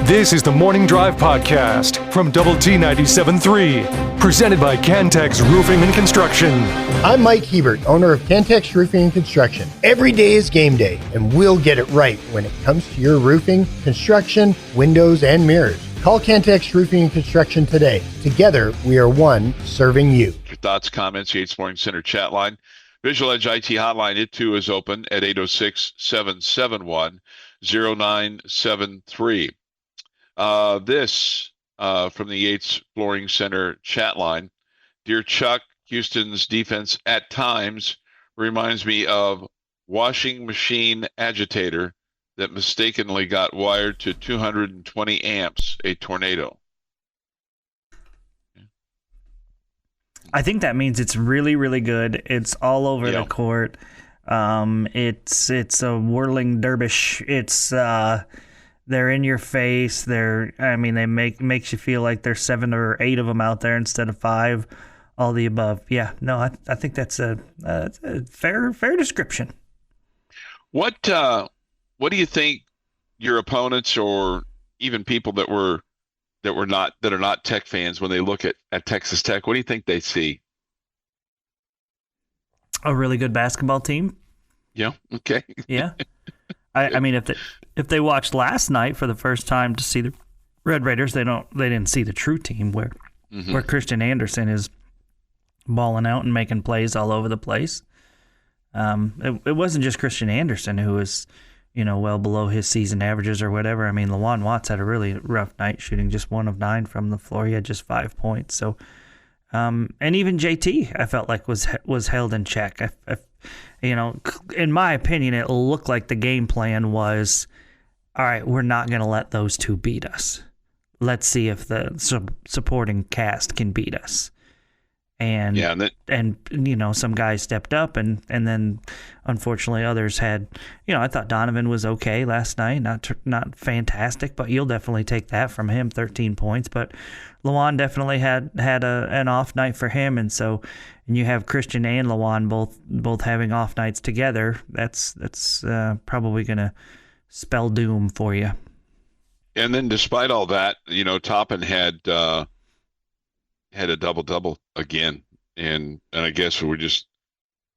This is the Morning Drive Podcast from Double T 97.3, presented by Cantex Roofing and Construction. I'm Mike Hebert, owner of Cantex Roofing and Construction. Every day is game day, and we'll get it right when it comes to your roofing, construction, windows, and mirrors. Call Cantex Roofing and Construction today. Together, we are one serving you. Your thoughts, comments, Yates Morning Center chat line. Visual Edge IT hotline, it too is open at 806-771-0973. This from the Yates Flooring Center chat line. Dear Chuck, Houston's defense at times reminds me of washing machine agitator that mistakenly got wired to 220 amps, a tornado. I think that means it's really, really good. It's all over the court. It's a whirling dervish. It's they're in your face. They makes you feel like there's 7 or 8 of them out there instead of 5. All the above. Yeah, no, I think that's a fair description. What do you think your opponents or even people that are not Tech fans, when they look at Texas Tech, what do you think they see? A really good basketball team. Yeah. Okay. Yeah. I mean, if they watched last night for the first time to see the Red Raiders, they didn't see the true team where Christian Anderson is balling out and making plays all over the place. It wasn't just Christian Anderson who was, well below his season averages or whatever. I mean, Lawan Watts had a really rough night, shooting just 1 of 9 from the floor. He had just 5 points. So, and even JT, I felt like was held in check. In my opinion, it looked like the game plan was, all right, we're not going to let those two beat us. Let's see if the supporting cast can beat us. And some guys stepped up, and then unfortunately others had. I thought Donovan was okay last night, not fantastic, but you'll definitely take that from him. 13 points, but Lawan definitely had an off night for him, and you have Christian and Lawan both having off nights together. That's probably gonna spell doom for you. And then despite all that, Toppin had a double again, and I guess we're just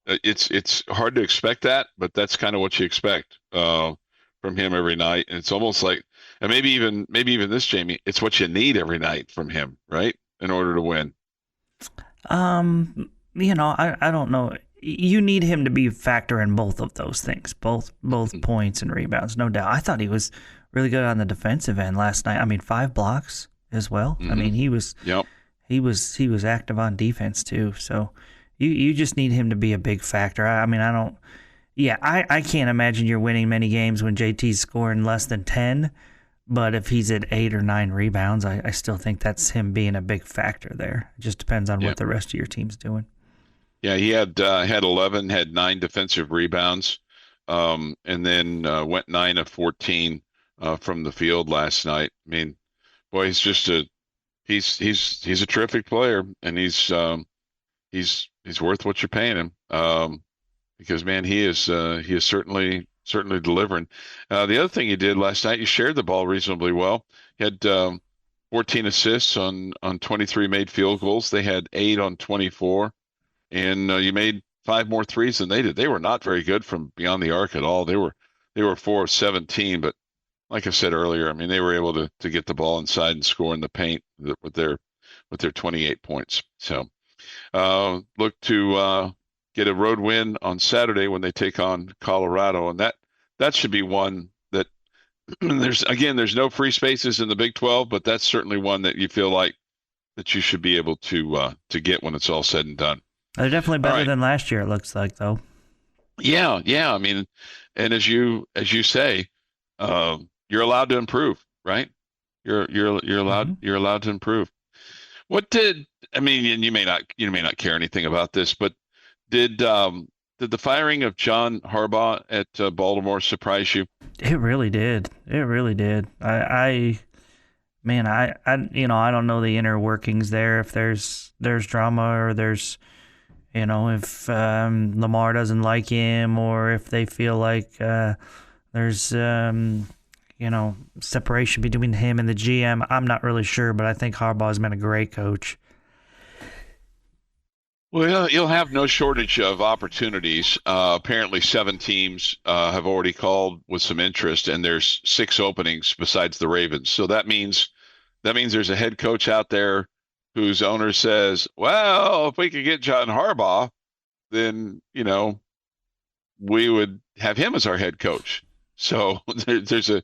it's hard to expect that, but that's kind of what you expect from him every night. And it's almost like, and maybe even this, Jamie, it's what you need every night from him, right, in order to win. I don't know. You need him to be a factor in both of those things, both points and rebounds, no doubt. I thought he was really good on the defensive end last night. I mean, 5 blocks as well. I mean, he was. Yep. He was active on defense too, so you just need him to be a big factor. I can't imagine you're winning many games when JT's scoring less than 10, but if he's at 8 or 9 rebounds, I still think that's him being a big factor there. It just depends on what the rest of your team's doing. Yeah, he had 11, had 9 defensive rebounds, and then went 9 of 14 from the field last night. I mean, boy, he's just He's a terrific player, and he's worth what you're paying him. Because man, he is certainly delivering. The other thing he did last night, he shared the ball reasonably well. He had 14 assists on 23 made field goals. They had 8 on 24, and you made 5 more threes than they did. They were not very good from beyond the arc at all. They were 4 of 17, but like I said earlier, I mean, they were able to get the ball inside and score in the paint with their 28 points. So look to get a road win on Saturday when they take on Colorado, and that should be one that there's no free spaces in the Big 12, but that's certainly one that you feel like that you should be able to get when it's all said and done. They're definitely better than last year, it looks like, though. Yeah. I mean, and as you say, you're allowed to improve, right? You're allowed to improve. And you may not care anything about this, but did the firing of John Harbaugh at Baltimore surprise you? It really did. I don't know the inner workings there. If there's drama, or there's, if Lamar doesn't like him, or if they feel like there's separation between him and the GM. I'm not really sure, but I think Harbaugh's been a great coach. Well, you'll have no shortage of opportunities. Apparently, 7 teams have already called with some interest, and there's 6 openings besides the Ravens. So that means there's a head coach out there whose owner says, "Well, if we could get John Harbaugh, then we would have him as our head coach." So there's a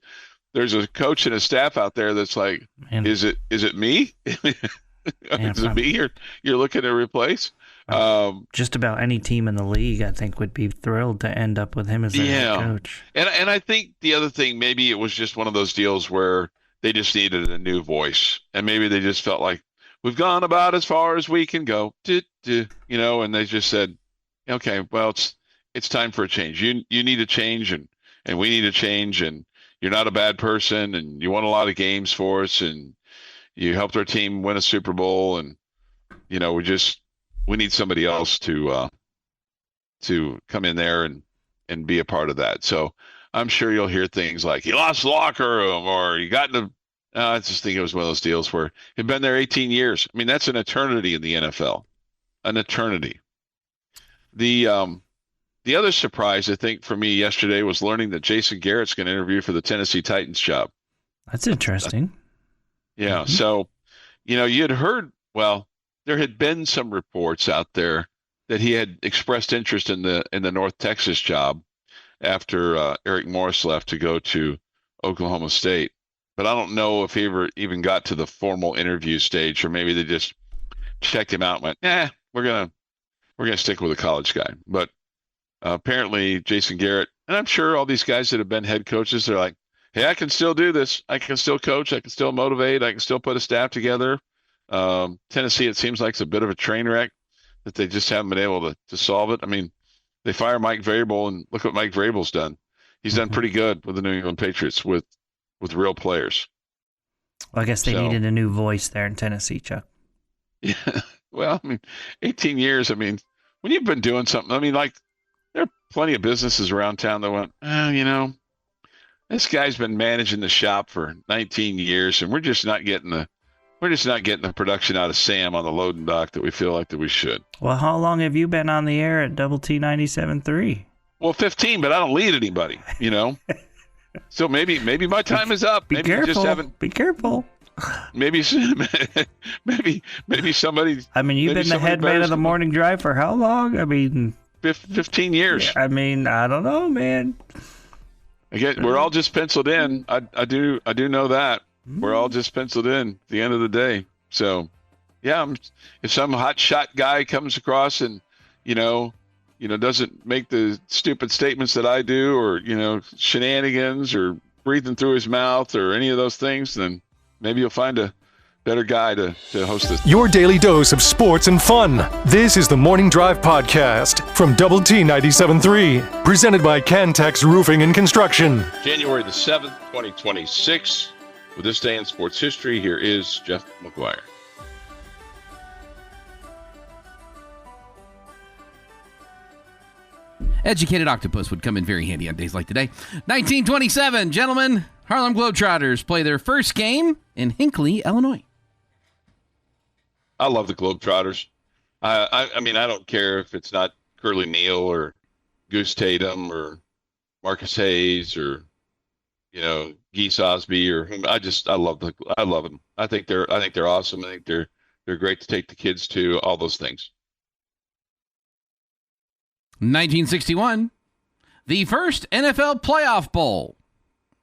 coach and a staff out there that's like, Man. Is it me? Is it me you're looking to replace? Just about any team in the league, I think, would be thrilled to end up with him as their head coach. And I think the other thing, maybe it was just one of those deals where they just needed a new voice, and maybe they just felt like we've gone about as far as we can go, and they just said, okay, well, it's time for a change. You need a change, and we need a change, and you're not a bad person, and you won a lot of games for us, and you helped our team win a Super Bowl, and we need somebody else to come in there and be a part of that. So I'm sure you'll hear things like he lost the locker room, or he got into. I just think it was one of those deals where he'd been there 18 years. I mean, that's an eternity in the NFL, an eternity. The other surprise, I think, for me yesterday was learning that Jason Garrett's going to interview for the Tennessee Titans job. That's interesting. Yeah. Mm-hmm. So, you had heard, well, there had been some reports out there that he had expressed interest in the North Texas job after Eric Morris left to go to Oklahoma State. But I don't know if he ever even got to the formal interview stage, or maybe they just checked him out and went, we're gonna stick with a college guy. But apparently Jason Garrett, and I'm sure all these guys that have been head coaches, they're like, hey, I can still do this. I can still coach. I can still motivate. I can still put a staff together. Tennessee, it seems like it's a bit of a train wreck that they just haven't been able to solve it. I mean, they fire Mike Vrabel, and look what Mike Vrabel's done. He's done pretty good with the New England Patriots with real players. Well, I guess they needed a new voice there in Tennessee, Chuck. Yeah. Well, I mean, 18 years. I mean, when you've been doing something, I mean, like, there are plenty of businesses around town that went, this guy's been managing the shop for 19 years, and we're just not getting the production out of Sam on the loading dock that we feel like that we should. Well, how long have you been on the air at Double T 97.3? Well, 15, but I don't lead anybody, So maybe my time is up. Be careful. Be careful. Maybe somebody. I mean, you've been the head man of the morning drive for how long? I mean, 15 years. I mean, I don't know, man. Again, we're all just penciled in. I do know that. We're all just penciled in at the end of the day. So, yeah, if some hot shot guy comes across and, doesn't make the stupid statements that I do, or, shenanigans, or breathing through his mouth, or any of those things, then maybe you'll find a better guy to host this. Your daily dose of sports and fun. This is the Morning Drive Podcast from Double T 97.3, presented by Cantex Roofing and Construction. January the 7th, 2026. With this day in sports history, here is Jeff McGuire. Educated octopus would come in very handy on days like today. 1927, gentlemen, Harlem Globetrotters play their first game in Hinckley, Illinois. I love the Globetrotters. I mean, I don't care if it's not Curly Neal or Goose Tatum or Marcus Hayes or, Geese Osby or whom. I love them. I think they're awesome. I think they're great to take the kids to, all those things. 1961, the first NFL playoff bowl,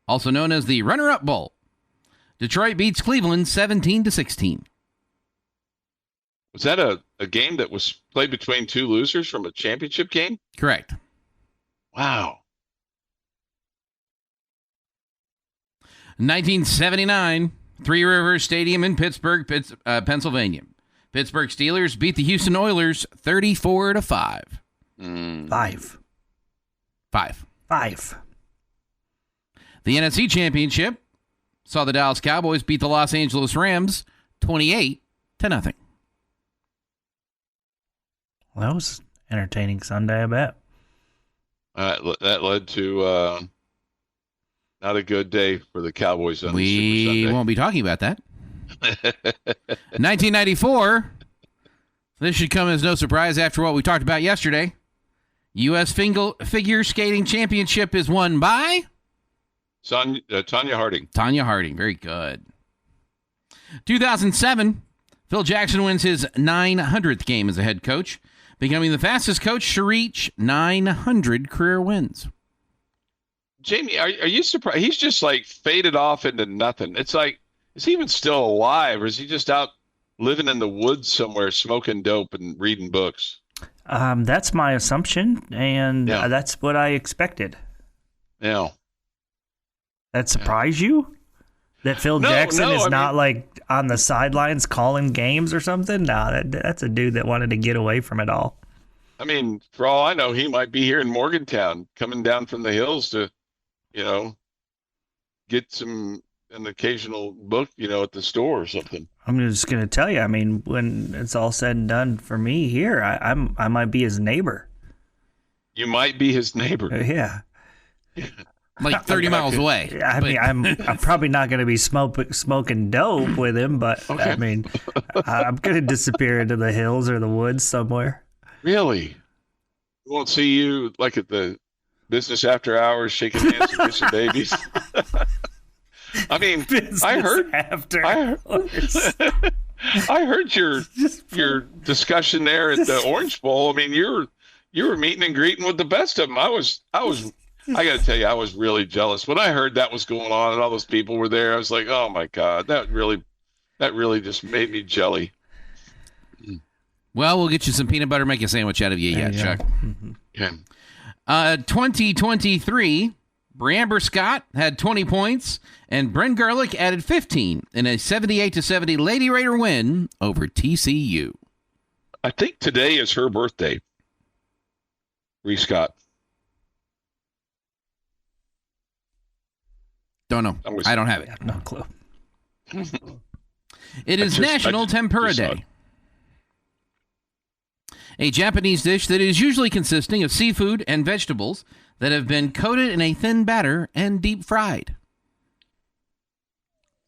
also known as the Runner-Up Bowl. Detroit beats Cleveland 17-16. Was that a game that was played between two losers from a championship game? Correct. Wow. 1979, Three Rivers Stadium in Pittsburgh, Pennsylvania. Pittsburgh Steelers beat the Houston Oilers 34-5. 5. The NFC Championship saw the Dallas Cowboys beat the Los Angeles Rams 28-0. Well, that was entertaining Sunday, I bet. That led to not a good day for the Cowboys on the Super We Sunday. won't be talking about that. 1994. This should come as no surprise after what we talked about yesterday. U.S. Figure Skating Championship is won by Tanya Harding. Tanya Harding. Very good. 2007. Phil Jackson wins his 900th game as a head coach, becoming the fastest coach to reach 900 career wins. Jamie, are you surprised? He's just like faded off into nothing. It's like, is he even still alive, or is he just out living in the woods somewhere, smoking dope and reading books? That's my assumption, and Yeah. that's what I expected. Yeah. That surprise you? That Phil Jackson is not like on the sidelines calling games or something? No, that's a dude that wanted to get away from it all. I mean, for all I know, he might be here in Morgantown, coming down from the hills to, get an occasional book, at the store or something. I'm just gonna tell you. I mean, when it's all said and done for me here, I might be his neighbor. You might be his neighbor. Yeah. Like 30 miles away. I mean, I'm probably not going to be smoking dope with him, but Okay. I mean, I'm going to disappear into the hills or the woods somewhere. Really? We won't see you like at the business after hours, shaking hands and kissing babies. I mean, I heard your discussion there at the Orange Bowl. I mean, you were meeting and greeting with the best of them. I got to tell you, I was really jealous when I heard that was going on and all those people were there. I was like, oh my God, that really just made me jelly. Well, we'll get you some peanut butter, make a sandwich out of you yet, Chuck. Yeah. 2023, Breamber Scott had 20 points, and Bryn Gerlich added 15 in a 78-70 Lady Raider win over TCU. I think today is her birthday. Bree Scott. Don't know. I don't have it. No clue. It is National Tempura Day, a Japanese dish that is usually consisting of seafood and vegetables that have been coated in a thin batter and deep fried.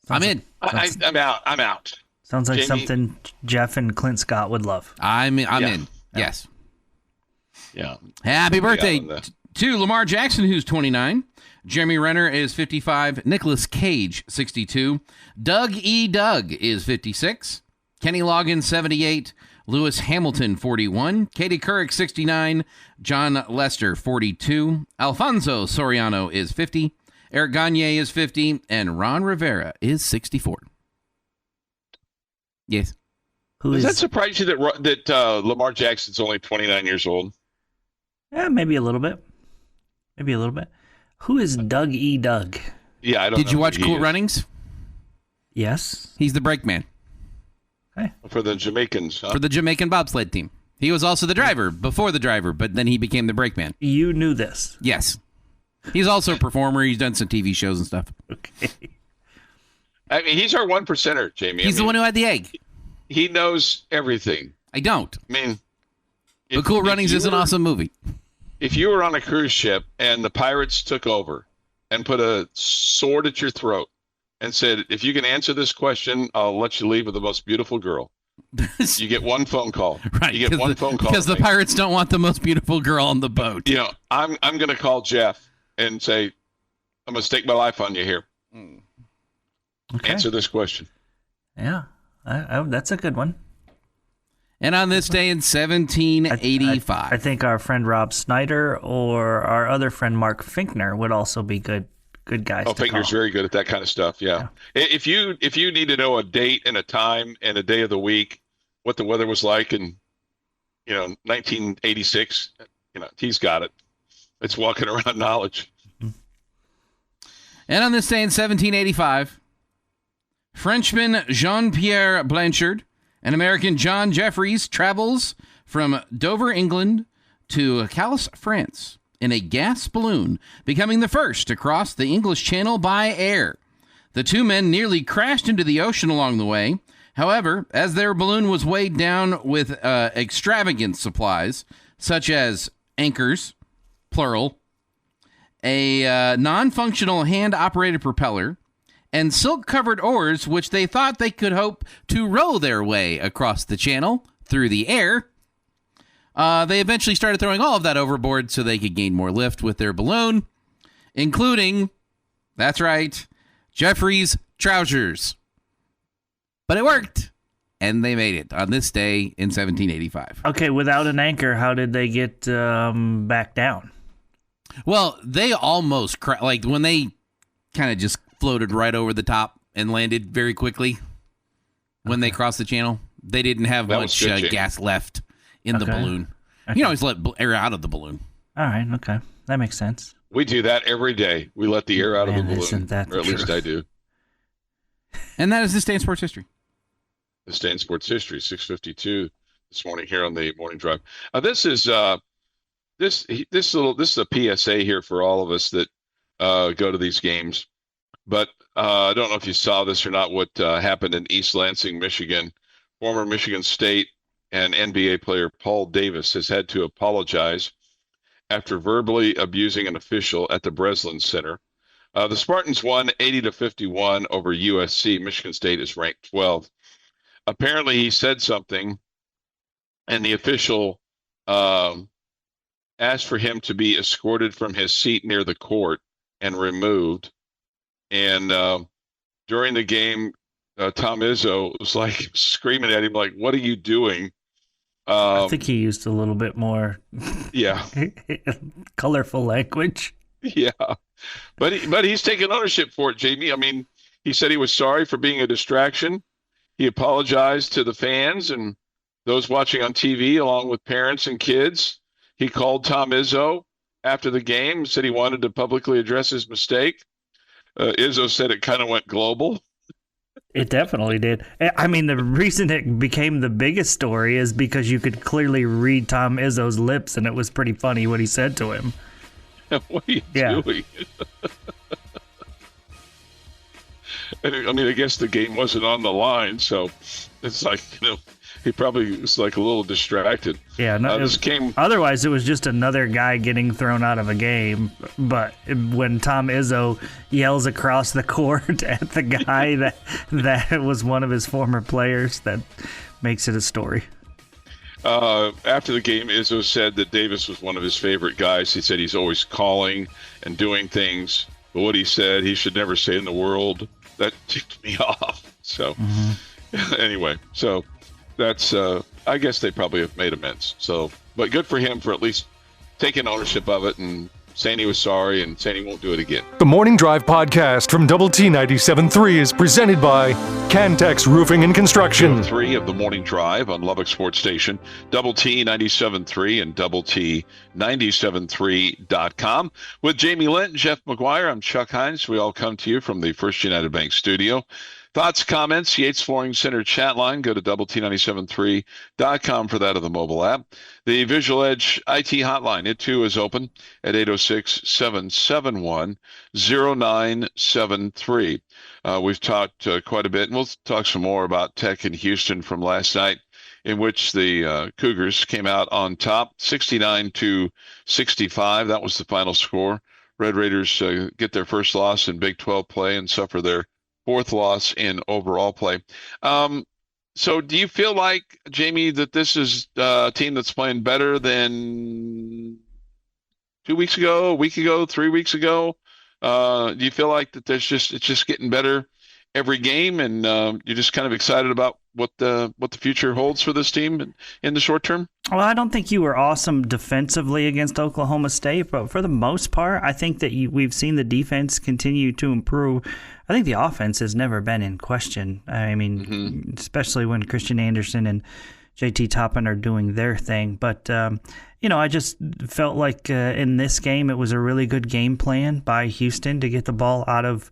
I'm in. I'm out. Sounds like Jamie? something Jeff and Clint Scott would love. I'm Yeah. in. Yes. Yeah. Happy birthday Yeah, to Lamar Jackson, who's 29. Jeremy Renner is 55. Nicolas Cage, 62. Doug E. Doug is 56. Kenny Loggins, 78. Lewis Hamilton, 41. Katie Couric, 69. John Lester, 42. Alfonso Soriano is 50. Eric Gagne is 50. And Ron Rivera is 64. Yes. Does that surprise you that Lamar Jackson's only 29 years old? Yeah, maybe a little bit. Who is Doug E. Doug? Yeah, I don't know. Did you watch who he Cool is. Runnings? Yes. He's the brakeman For the Jamaicans, huh? for the Jamaican bobsled team. He was also the driver before the driver, but then he became the brakeman. You knew this. Yes. He's also a performer. He's done some TV shows and stuff. Okay. I mean, he's our 1%er, Jamie. He's the one who had the egg. He knows everything. I don't. I mean, But Cool Runnings is an awesome movie. If you were on a cruise ship and the pirates took over and put a sword at your throat and said, if you can answer this question, I'll let you leave with the most beautiful girl. You get one phone call. Right. You get one phone call. Because the from me. pirates don't want the most beautiful girl on the boat. I'm going to call Jeff and say, I'm going to stake my life on you here. Okay. Answer this question. Yeah. That's a good one. And on this day in 1785. I think our friend Rob Snyder or our other friend Mark Finkner would also be good guys. Oh, to Finger's call. very good at that kind of stuff. Yeah. If you need to know a date and a time and a day of the week, what the weather was like in 1986, he's got it. It's walking around knowledge. And on this day in 1785, Frenchman Jean-Pierre Blanchard and American John Jeffries travels from Dover, England to Calais, France in a gas balloon, becoming the first to cross the English Channel by air. The two men nearly crashed into the ocean along the way. However, as their balloon was weighed down with extravagant supplies, such as anchors, plural, a non-functional hand-operated propeller, and silk-covered oars, which they thought they could hope to row their way across the channel through the air. They eventually started throwing all of that overboard so they could gain more lift with their balloon, including, that's right, Jeffrey's trousers. But it worked, and they made it on this day in 1785. Okay, without an anchor, how did they get back down? Well, they almost like when they kind of just floated right over the top and landed very quickly when they crossed the channel. They didn't have much gas left in the balloon. Okay. You always let air out of the balloon. All right, okay. That makes sense. We do that every day. We let the air out of the balloon, or at least I do. And that is this day in sports history. This day in sports history, 6:52 this morning here on the morning drive. This is a PSA here for all of us that go to these games. But I don't know if you saw this or not. What happened in East Lansing, Michigan? Former Michigan State and NBA player Paul Davis has had to apologize after verbally abusing an official at the Breslin Center. The Spartans won 80-51 over USC. Michigan State is ranked 12th. Apparently, he said something, and the official asked for him to be escorted from his seat near the court and removed. And during the game, Tom Izzo was like screaming at him, like, "What are you doing?" I think he used a little bit more, colorful language. Yeah, but he's taking ownership for it, Jamie. I mean, he said he was sorry for being a distraction. He apologized to the fans and those watching on TV, along with parents and kids. He called Tom Izzo after the game and said he wanted to publicly address his mistake. Izzo said it kind of went global. It definitely did. I mean, the reason it became the biggest story is because you could clearly read Tom Izzo's lips, and it was pretty funny what he said to him. What are you doing? And I mean, I guess the game wasn't on the line, so it's like, he probably was like a little distracted. Yeah, no, otherwise it was just another guy getting thrown out of a game. But when Tom Izzo yells across the court at the guy that was one of his former players, that makes it a story. After the game, Izzo said that Davis was one of his favorite guys. He said he's always calling and doing things. But what he said, he should never say in the world, that ticked me off. So anyway, so that's I guess they probably have made amends. So, but good for him for at least taking ownership of it and saying he was sorry and saying he won't do it again. The Morning Drive podcast from Double T 97.3 is presented by Cantex Roofing and Construction. 3 of the Morning Drive on Lubbock Sports Station, Double T 97.3 and Double T 97.3.com. With Jamie Lent and Jeff McGuire, I'm Chuck Heinz. We all come to you from the First United Bank studio. Thoughts, comments, Yates Flooring Center chat line. Go to doublet973.com for that of the mobile app. The Visual Edge IT hotline, it too is open at 806-771-0973. We've talked quite a bit, and we'll talk some more about Tech in Houston from last night, in which the Cougars came out on top, 69-65. That was the final score. Red Raiders get their first loss in Big 12 play and suffer their fourth loss in overall play. So do you feel like, Jamie, that this is a team that's playing better than 2 weeks ago, a week ago, 3 weeks ago? Do you feel like that it's just getting better every game, and you're just kind of excited about what the future holds for this team in the short term? Well, I don't think you were awesome defensively against Oklahoma State, but for the most part, I think that we've seen the defense continue to improve. I think the offense has never been in question. I mean, especially when Christian Anderson and JT Toppin are doing their thing. But, I just felt like in this game it was a really good game plan by Houston to get the ball out of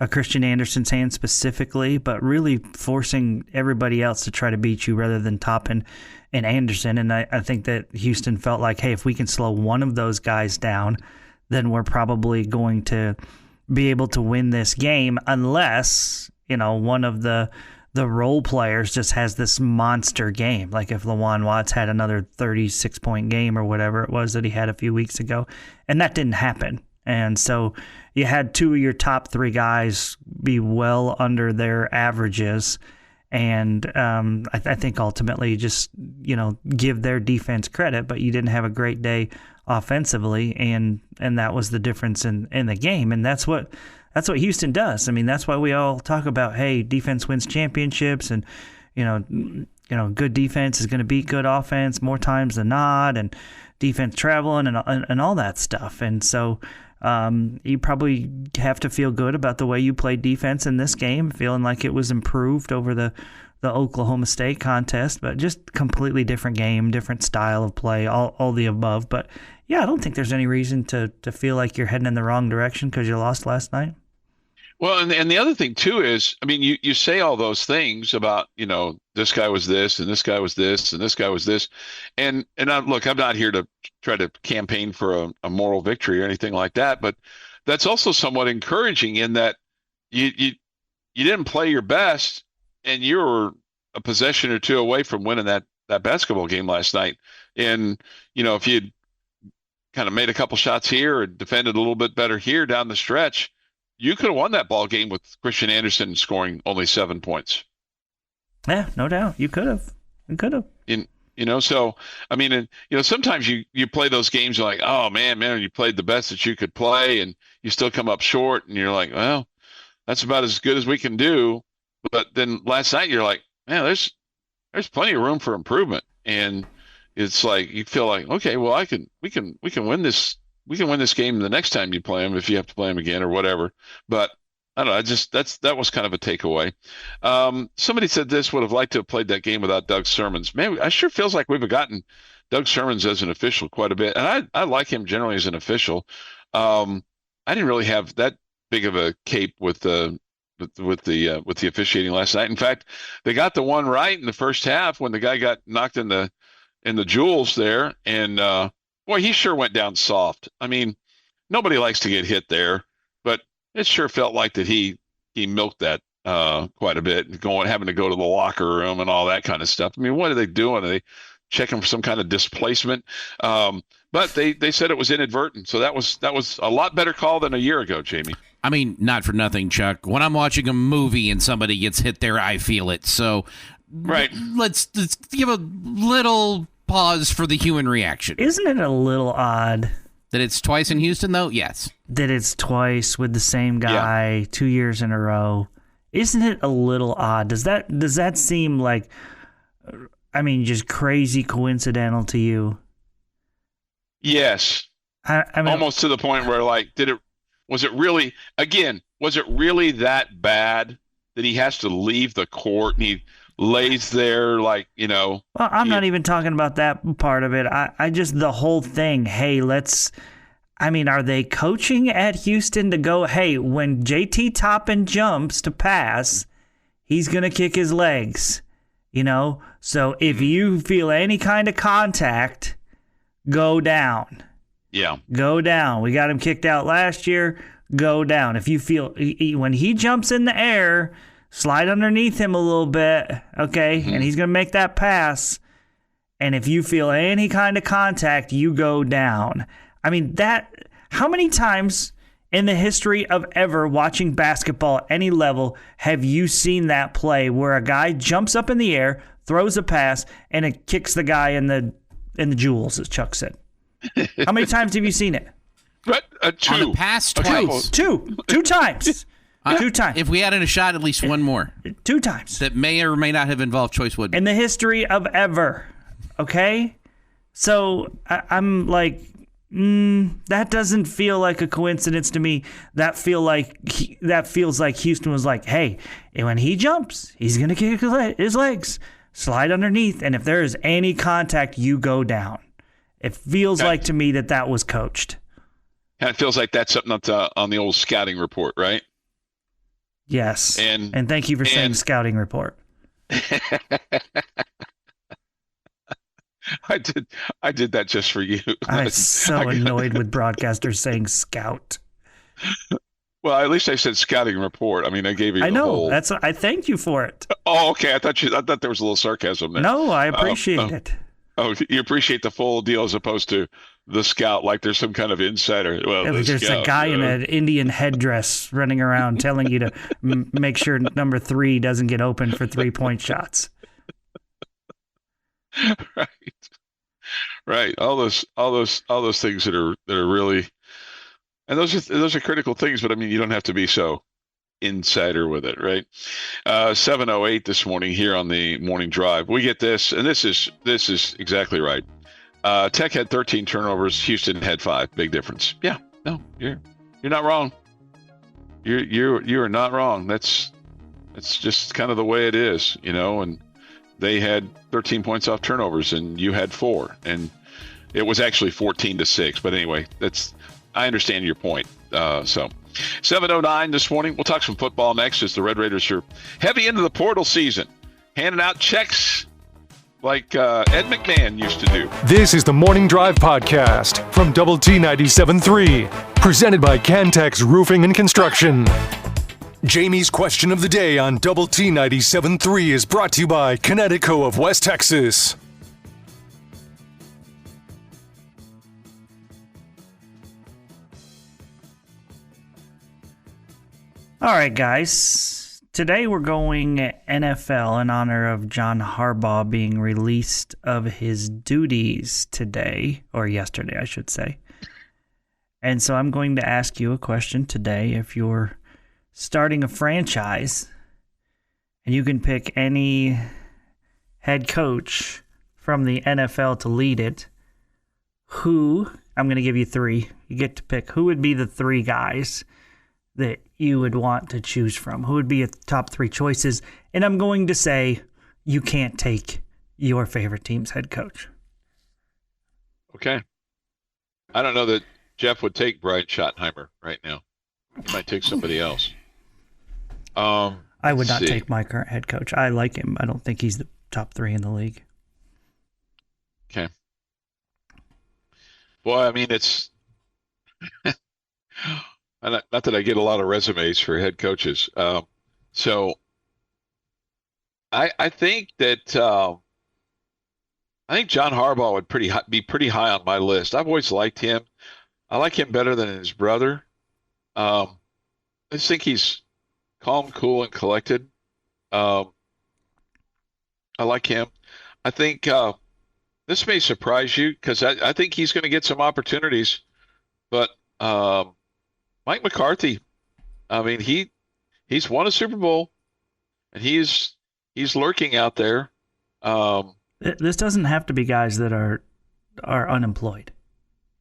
Christian Anderson's hands specifically, but really forcing everybody else to try to beat you rather than Toppin and Anderson. And I think that Houston felt like, hey, if we can slow one of those guys down, then we're probably going to be able to win this game, unless, one of the role players just has this monster game. Like if Lawan Watts had another 36-point game or whatever it was that he had a few weeks ago. And that didn't happen. And so you had two of your top three guys be well under their averages. And I think ultimately just, give their defense credit, but you didn't have a great day offensively, and that was the difference in the game. And that's what Houston does. I mean, that's why we all talk about, hey, defense wins championships, and good defense is going to beat good offense more times than not, and defense traveling and all that stuff. And so you probably have to feel good about the way you played defense in this game, feeling like it was improved over the Oklahoma State contest, but just completely different game, different style of play, all the above. But yeah, I don't think there's any reason to feel like you're heading in the wrong direction because you lost last night. Well, and the other thing too is, I mean, you say all those things about, this guy was this and this guy was this and this guy was this. And look, I'm not here to try to campaign for a moral victory or anything like that, but that's also somewhat encouraging in that you didn't play your best and you were a possession or two away from winning that basketball game last night. And, if you'd kind of made a couple shots here or defended a little bit better here down the stretch, you could have won that ball game with Christian Anderson scoring only 7 points. Yeah, no doubt. You could have. So, I mean, sometimes you play those games, you're like, oh, man, you played the best that you could play, and you still come up short, and you're like, well, that's about as good as we can do. But then last night, you're like, man, there's plenty of room for improvement. And it's like, you feel like, okay, well, we can win this. We can win this game the next time you play them if you have to play them again or whatever. But I don't know. That was kind of a takeaway. Somebody said this would have liked to have played that game without Doug Sermons. Man, I sure feels like we've gotten Doug Sermons as an official quite a bit, and I like him generally as an official. I didn't really have that big of a cape with the officiating last night. In fact, they got the one right in the first half when the guy got knocked in the jewels there, and boy, he sure went down soft. I mean, nobody likes to get hit there, but it sure felt like that he milked that quite a bit, having to go to the locker room and all that kind of stuff. I mean, what are they doing? Are they checking for some kind of displacement? But they said it was inadvertent, so that was a lot better call than a year ago, Jamie. I mean, not for nothing, Chuck. When I'm watching a movie and somebody gets hit there, I feel it. So, right. Let's give a little pause for the human reaction. Isn't it a little odd that it's twice in Houston, though? Yes. That it's twice with the same guy 2 years in a row. Isn't it a little odd? Does that seem like, I mean, just crazy coincidental to you? Yes. I mean, almost to the point where, like, was it really that bad that he has to leave the court and he lays there like, Well, I'm not even talking about that part of it. I just, the whole thing, hey, are they coaching at Houston to go, hey, when JT Toppin jumps to pass, he's going to kick his legs, So if you feel any kind of contact, go down. Yeah. Go down. We got him kicked out last year. Go down. If you feel, when he jumps in the air, slide underneath him a little bit, okay? Mm-hmm. And he's going to make that pass. And if you feel any kind of contact, you go down. I mean, how many times in the history of ever watching basketball at any level have you seen that play where a guy jumps up in the air, throws a pass, and it kicks the guy in the jewels, as Chuck said? How many times have you seen it? But two. On the past twice. Two times. 2 times. If we had a shot, at least one more. 2 times. That may or may not have involved Choice Woodman. In the history of ever. Okay? So I'm like, that doesn't feel like a coincidence to me. That feels like Houston was like, hey, when he jumps, he's going to kick his legs. Slide underneath. And if there is any contact, you go down. It feels like to me that was coached. And it feels like that's something that's on the old scouting report, right? Yes. And thank you for saying scouting report. I did that just for you. I'm so annoyed with broadcasters saying scout. Well, at least I said scouting report. I mean, I gave you. I know. I thank you for it. Oh, okay. I thought there was a little sarcasm there. No, I appreciate it. Oh, you appreciate the full deal as opposed to the scout like there's some kind of insider. Well, Yeah, the there's scout, a guy in an Indian headdress running around telling you to make sure number 3 doesn't get open for 3-point shots. Right. All those things that are really, and those are critical things. But I mean, you don't have to be so insider with it, right? 7:08 this morning here on the morning drive. We get this, and this is exactly right. Tech had 13 turnovers. Houston had 5. Big difference. Yeah. No, you're not wrong. You are not wrong. That's just kind of the way it is, and they had 13 points off turnovers and you had 4, and it was actually 14-6. But anyway, I understand your point. So 7:09 this morning. We'll talk some football next as the Red Raiders are heavy into the portal season, handing out checks like Ed McMahon used to do. This is the Morning Drive Podcast from Double T 97.3, presented by Cantex Roofing and Construction. Jamie's question of the day on Double T 97.3 is brought to you by Connecticut of West Texas. All right, guys. Today we're going NFL in honor of John Harbaugh being released of his duties today, or yesterday, I should say. And so I'm going to ask you a question today. If you're starting a franchise and you can pick any head coach from the NFL to lead it, I'm going to give you 3. You get to pick who would be the 3 guys that you would want to choose from. Who would be your top 3 choices? And I'm going to say you can't take your favorite team's head coach. Okay. I don't know that Jeff would take Brian Schottenheimer right now. He might take somebody else. I would not take my current head coach. I like him. I don't think he's the top 3 in the league. Okay. Boy, I mean, it's not that I get a lot of resumes for head coaches. So I think that I think John Harbaugh would be pretty high on my list. I've always liked him. I like him better than his brother. I just think he's calm, cool, and collected. I like him. I think this may surprise you because I think he's going to get some opportunities. But Mike McCarthy, I mean, he's won a Super Bowl, and he's lurking out there. This doesn't have to be guys that are unemployed.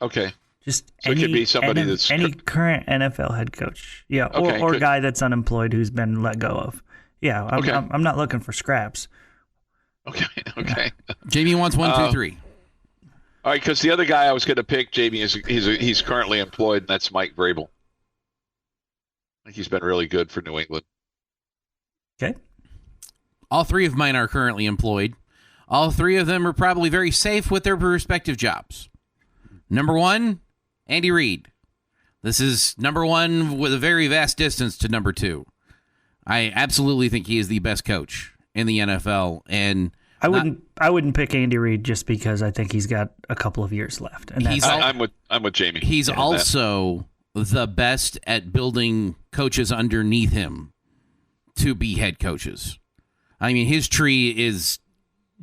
Okay. Just so it could be somebody that's any current NFL head coach, yeah, okay, or a guy that's unemployed who's been let go of. Yeah, I'm not looking for scraps. Okay. Yeah. Jamie wants 1, 2, 3. All right, because the other guy I was going to pick, Jamie, he's currently employed, and that's Mike Vrabel. I think he's been really good for New England. Okay. All 3 of mine are currently employed. All 3 of them are probably very safe with their respective jobs. Number 1, Andy Reid. This is number 1 with a very vast distance to number 2. I absolutely think he is the best coach in the NFL, and I wouldn't pick Andy Reid just because I think he's got a couple of years left. And I'm with Jamie. He's also the best at building coaches underneath him to be head coaches. I mean, his tree is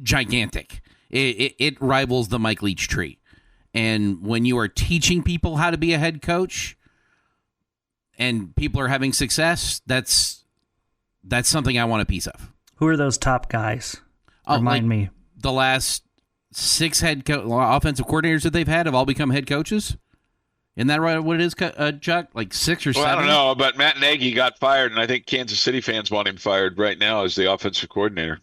gigantic. It rivals the Mike Leach tree. And when you are teaching people how to be a head coach and people are having success, that's something I want a piece of. Who are those top guys? Remind me. The last 6 offensive coordinators that they've had have all become head coaches. Isn't that right? What it is, Chuck? Like 6 or 7? I don't know, but Matt Nagy got fired, and I think Kansas City fans want him fired right now as the offensive coordinator.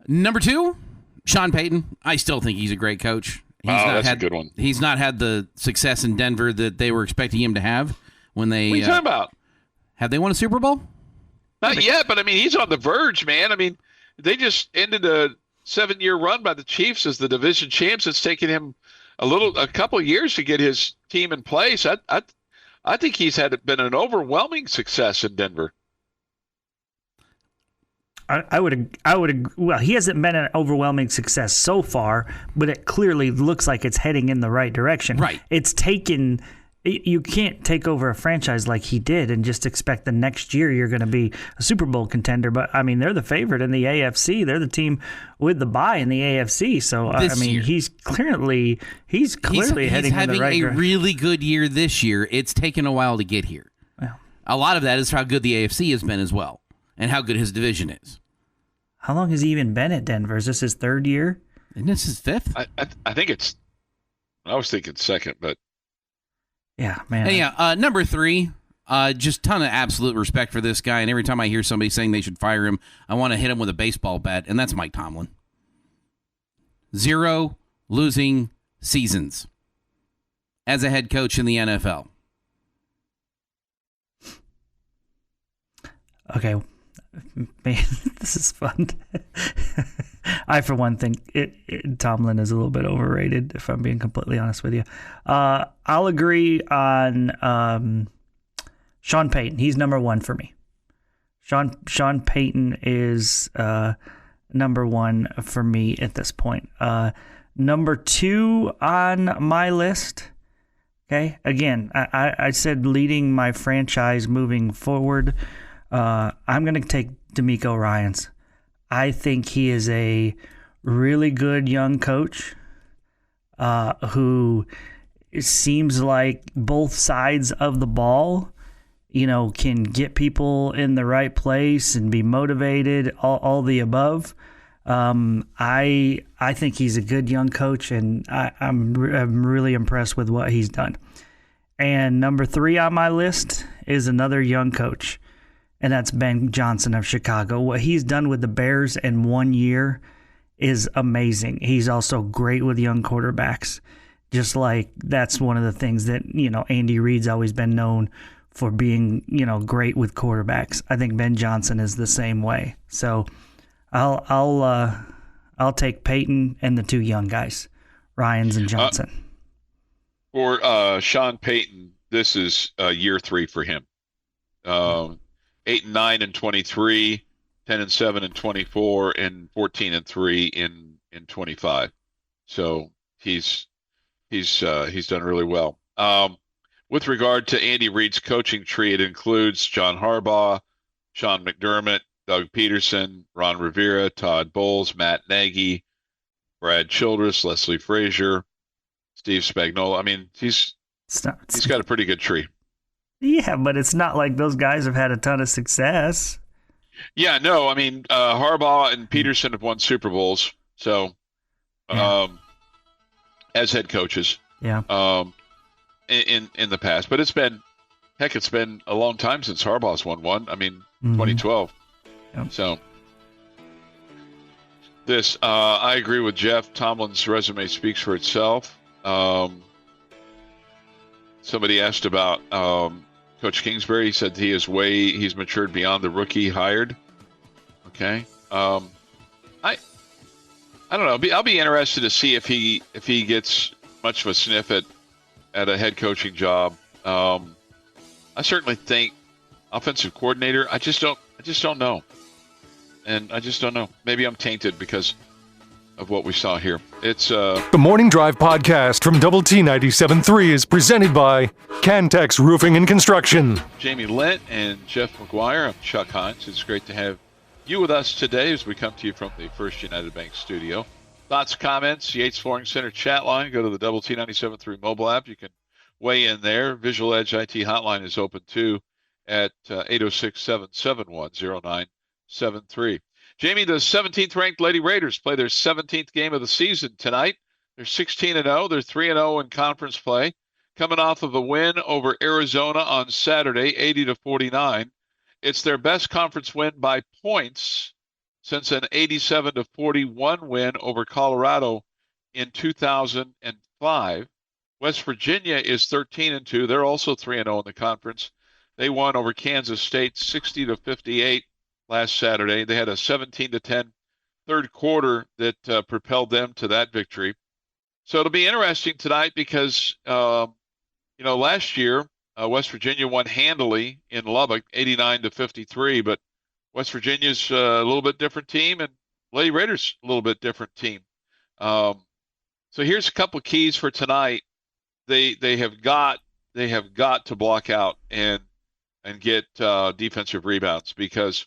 Number 2, Sean Payton. I still think he's a great coach. That's a good one. He's not had the success in Denver that they were expecting him to have when they. What are you talking about? Have they won a Super Bowl? Not yet, but I mean, he's on the verge, man. I mean, they just ended a 7-year run by the Chiefs as the division champs. It's taken him a couple of years to get his team in place. I think he's been an overwhelming success in Denver. I would. Well, he hasn't been an overwhelming success so far, but it clearly looks like it's heading in the right direction. Right. It's taken. You can't take over a franchise like he did and just expect the next year you're going to be a Super Bowl contender. But I mean, they're the favorite in the AFC. They're the team with the bye in the AFC. So I mean, he's clearly heading in the right direction. He's having a really good year this year. It's taken a while to get here. Well, a lot of that is how good the AFC has been as well, and how good his division is. How long has he even been at Denver? Is this his third year? Isn't this his fifth? I think it's. I was thinking second, but. Yeah, man. And yeah, number 3, just ton of absolute respect for this guy. And every time I hear somebody saying they should fire him, I want to hit him with a baseball bat, and that's Mike Tomlin. 0 losing seasons as a head coach in the NFL. Okay, man, this is fun. I, for one, think Tomlin is a little bit overrated, if I'm being completely honest with you. I'll agree on Sean Payton. He's number 1 for me. Sean Payton is number 1 for me at this point. Number 2 on my list. Okay, again, I said leading my franchise moving forward. I'm going to take DeMeco Ryans. I think he is a really good young coach who seems like both sides of the ball, can get people in the right place and be motivated, all the above. I think he's a good young coach, and I'm really impressed with what he's done. And number 3 on my list is another young coach. And that's Ben Johnson of Chicago. What he's done with the Bears in 1 year is amazing. He's also great with young quarterbacks. Just like that's one of the things that, Andy Reid's always been known for being, great with quarterbacks. I think Ben Johnson is the same way. So I'll take Peyton and the 2 young guys, Ryans and Johnson. For Sean Payton, this is year 3 for him. 8-9 in 23, 10-7 in 24, and 14-3 in 25. So he's done really well. With regard to Andy Reid's coaching tree, it includes John Harbaugh, Sean McDermott, Doug Peterson, Ron Rivera, Todd Bowles, Matt Nagy, Brad Childress, Leslie Frazier, Steve Spagnuolo. I mean, he's got a pretty good tree. Yeah, but it's not like those guys have had a ton of success. Yeah, no, I mean, Harbaugh and Peterson have won Super Bowls, so as head coaches, in the past. But it's been a long time since Harbaugh's won one. I mean, 2012. Yep. So this, I agree with Jeff. Tomlin's resume speaks for itself. Somebody asked about Coach Kingsbury. He said he's matured beyond the rookie hired. Okay. I don't know. I'll be interested to see if he gets much of a sniff at a head coaching job. I certainly think offensive coordinator. I just don't know. And I just don't know. Maybe I'm tainted because of what we saw here. It's The Morning Drive podcast from Double T 97.3 is presented by Cantex Roofing and Construction. Jamie Lent and Jeff McGuire. I'm Chuck Heinz. It's great to have you with us today as we come to you from the First United Bank studio. Thoughts, comments, Yates Flooring Center chat line. Go to the Double T 97.3 mobile app. You can weigh in there. Visual Edge IT hotline is open too at 806-771-0973. Jamie, the 17th ranked Lady Raiders play their 17th game of the season tonight. They're 16-0. They're 3-0 in conference play, coming off of a win over Arizona on Saturday, 80-49. It's their best conference win by points since an 87-41 win over Colorado in 2005. West Virginia is 13-2. They're also 3-0 in the conference. They won over Kansas State 60-58 last Saturday. They had a 17-10 third quarter that propelled them to that victory. So it'll be interesting tonight because, last year West Virginia won handily in Lubbock, 89-53, but West Virginia's a little bit different team, and Lady Raiders a little bit different team. So here's a couple keys for tonight. They have got to block out and get defensive rebounds, because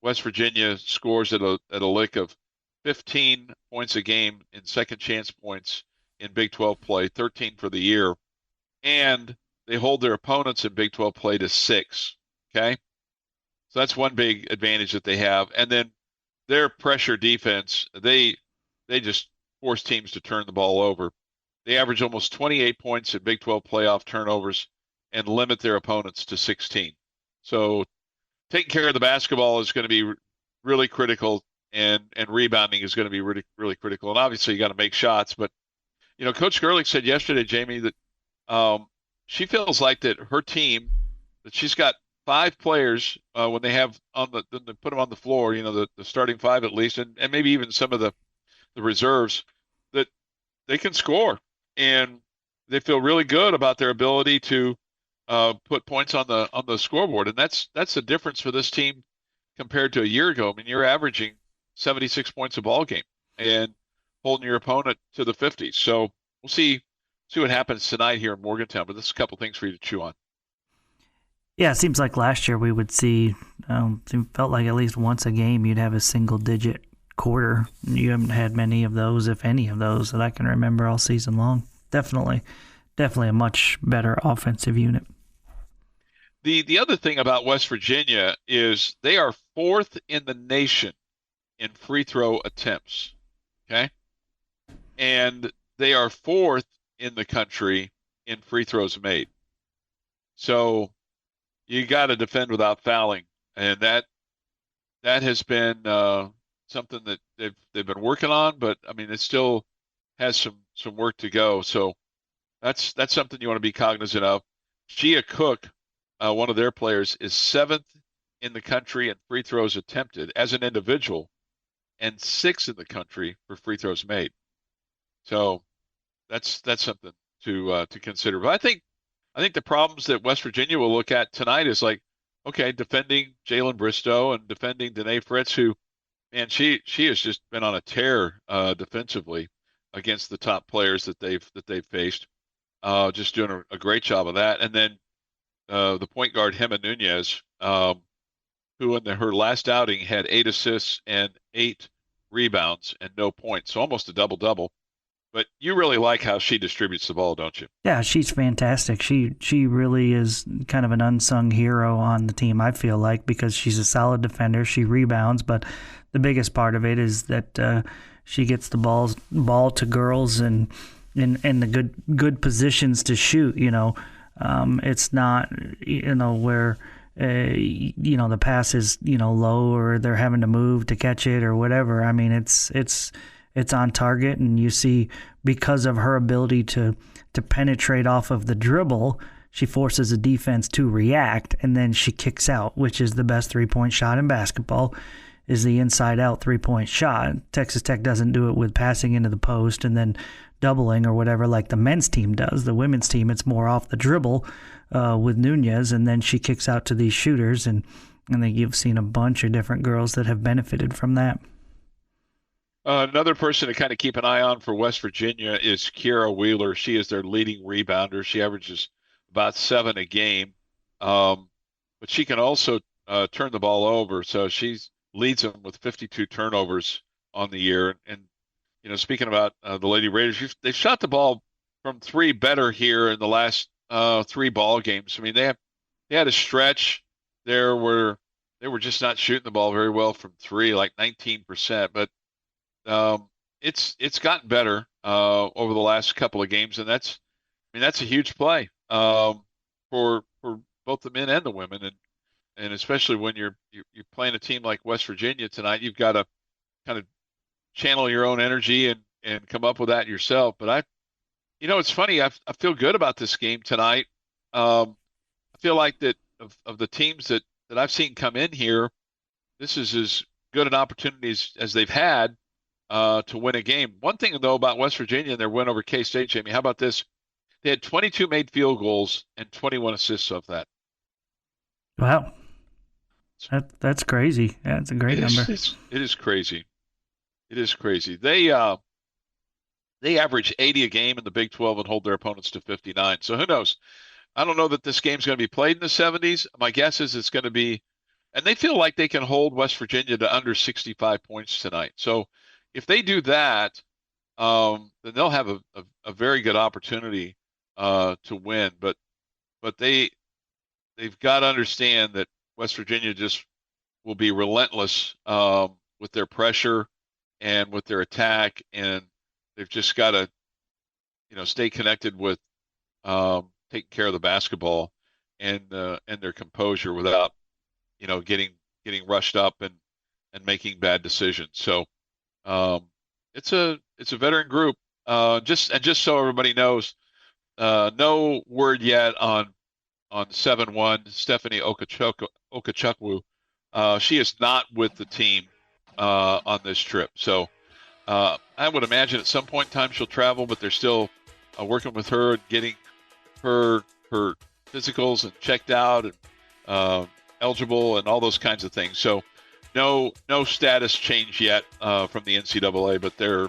West Virginia scores at a lick of 15 points a game in second chance points in Big 12 play, 13 for the year, and they hold their opponents in Big 12 play to 6. Okay, so that's one big advantage that they have, and then their pressure defense, they just force teams to turn the ball over. They average almost 28 points in Big 12 playoff turnovers and limit their opponents to 16. So taking care of the basketball is going to be really critical, and rebounding is going to be really, really critical. And obviously you got to make shots. But, Coach Gerlich said yesterday, Jamie, that she feels like that her team, that she's got 5 players when they put them on the floor, the starting 5 at least, and maybe even some of the reserves, that they can score. And they feel really good about their ability to put points on the scoreboard. And that's the difference for this team compared to a year ago. I mean, you're averaging 76 points a ball game and holding your opponent to the 50s. So we'll see what happens tonight here in Morgantown. But this is a couple things for you to chew on. Yeah, it seems like last year we would see, it felt like at least once a game you'd have a single-digit quarter. You haven't had many of those, if any of those, that I can remember all season long. Definitely a much better offensive unit. The other thing about West Virginia is they are 4th in the nation in free throw attempts. Okay? And they are 4th in the country in free throws made. So you got to defend without fouling, and that has been something that they've been working on, but I mean it still has some work to go. So that's something you want to be cognizant of. Gia Cook, one of their players, is 7th in the country in free throws attempted as an individual, and 6th in the country for free throws made. So that's something to consider. But I think the problems that West Virginia will look at tonight is like, okay, defending Jalen Bristow and defending Danae Fritz, who, man, she has just been on a tear defensively against the top players that they've faced. Just doing a great job of that. And then the point guard Hema Nunez, who in her last outing had 8 assists and 8 rebounds and no points, so almost a double-double. But you really like how she distributes the ball, don't you? Yeah, she's fantastic. She really is kind of an unsung hero on the team, I feel like, because she's a solid defender. She rebounds, but the biggest part of it is that she gets the ball to girls and in the good positions to shoot. It's not where the pass is low or they're having to move to catch it or whatever. I mean, it's on target, and you see, because of her ability to penetrate off of the dribble, she forces the defense to react, and then she kicks out, which is the best three-point shot in basketball, is the inside-out three-point shot. Texas Tech doesn't do it with passing into the post and then doubling or whatever like the men's team does. The women's team, it's more off the dribble with Nunez, and then she kicks out to these shooters, and I think you've seen a bunch of different girls that have benefited from that. Another person to kind of keep an eye on for West Virginia is Kiara Wheeler. She is their leading rebounder. She averages about 7 a game, but she can also turn the ball over. So she leads them with 52 turnovers on the year. And speaking about the Lady Raiders, they've shot the ball from 3 better here in the last 3 ball games. I mean, they had a stretch there where they were just not shooting the ball very well from 3, like 19%, but it's gotten better over the last couple of games, and that's a huge play for both the men and the women, and especially when you're playing a team like West Virginia tonight, you've got to kind of channel your own energy and come up with that yourself. But it's funny. I feel good about this game tonight. I feel like that of the teams that I've seen come in here, this is as good an opportunity as they've had to win a game. One thing, though, about West Virginia and their win over K-State, Jamie, how about this? They had 22 made field goals and 21 assists of that. Wow. attendance. That's crazy. Yeah, it's a great number. It is crazy. It is crazy. They average 80 a game in the Big 12 and hold their opponents to 59. So who knows? I don't know that this game's going to be played in the 70s. My guess is it's going to be, and they feel like they can hold West Virginia to under 65 points tonight. So if they do that, then they'll have a very good opportunity to win. But they've got to understand that West Virginia just will be relentless with their pressure and with their attack, and they've just got to, stay connected with taking care of the basketball and their composure without, getting rushed up and making bad decisions. So it's a veteran group. Just so everybody knows, no word yet on 7-1 Stephanie Okachukwu. She is not with the team on this trip. So I would imagine at some point in time she'll travel, but they're still working with her and getting her physicals and checked out and eligible and all those kinds of things. So no status change yet from the NCAA, but they're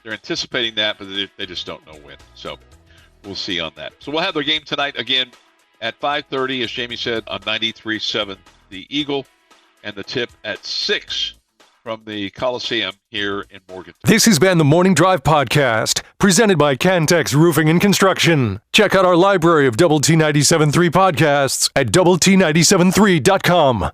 anticipating that, but they just don't know when. So we'll see on that. So we'll have their game tonight again at 5:30, as Jamie said, on 93.7 The Eagle, and the tip at 6 from the Coliseum here in Morgantown. This has been the Morning Drive Podcast, presented by Cantex Roofing and Construction. Check out our library of Double T 97.3 podcasts at doublet97.3.com.